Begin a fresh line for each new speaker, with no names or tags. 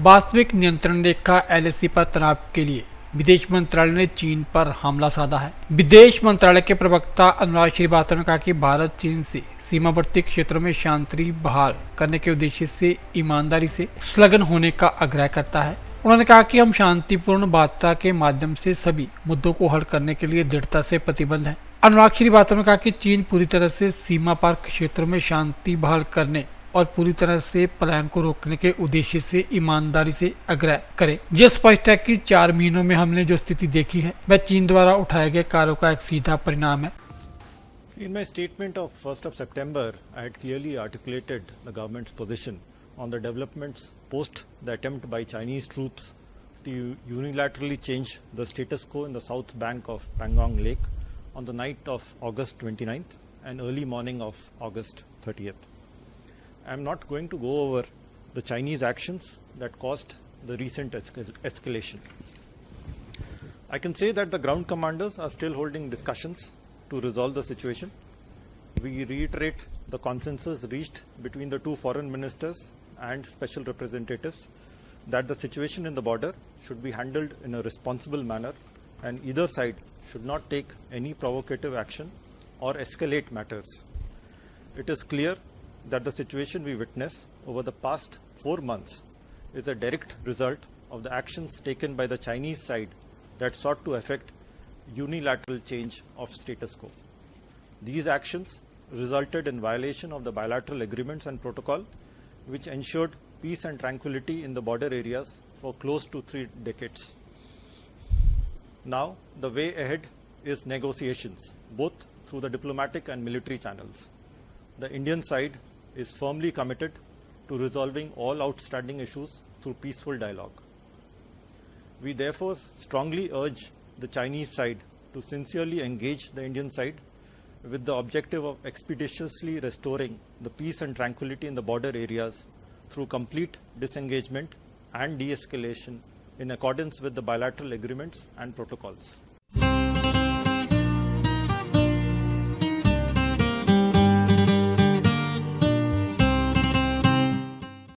वास्तविक नियंत्रण रेखा एलएसी पर तनाव के लिए विदेश मंत्रालय ने चीन पर हमला साधा है। विदेश मंत्रालय के प्रवक्ता अनुराग श्रीवास्तव ने कहा कि भारत चीन से सीमावर्ती क्षेत्रों में शांति बहाल करने के उद्देश्य से ईमानदारी से संलग्न होने का आग्रह करता है। उन्होंने कहा कि हम शांतिपूर्ण वार्ता के माध्यम से सभी मुद्दों को हल करने के लिए दृढ़ता से प्रतिबद्ध हैं। अनुराग श्रीवास्तव ने कहा कि चीन पूरी तरह से सीमा पार क्षेत्रों में शांति बहाल करने और पूरी तरह से पलायन को रोकने के उद्देश्य से ईमानदारी से आग्रह करे। यह स्पष्ट है कि 4 महीनों में हमने जो स्थिति देखी है वह चीन द्वारा उठाए गए कार्यों का एक सीधा परिणाम है।
In my statement of 1st of September, I had clearly articulated the government's position on the developments post the attempt by Chinese troops to unilaterally change the status quo in the south bank of Pangong Lake on the night of August 29th and early morning of August 30th. I am not going to go over the Chinese actions that caused the recent escalation. I can say that the ground commanders are still holding discussions to resolve the situation. We reiterate the consensus reached between the two foreign ministers and special representatives that the situation in the border should be handled in a responsible manner and either side should not take any provocative action or escalate matters. It is clear that the situation we witness over the past 4 months is a direct result of the actions taken by the Chinese side that sought to effect unilateral change of status quo. These actions resulted in violation of the bilateral agreements and protocol which ensured peace and tranquility in the border areas for close to 3 decades. Now, the way ahead is negotiations, both through the diplomatic and military channels. The Indian side is firmly committed to resolving all outstanding issues through peaceful dialogue. We therefore strongly urge the Chinese side to sincerely engage the Indian side with the objective of expeditiously restoring the peace and tranquility in the border areas through complete disengagement and de-escalation in accordance with the bilateral agreements and protocols.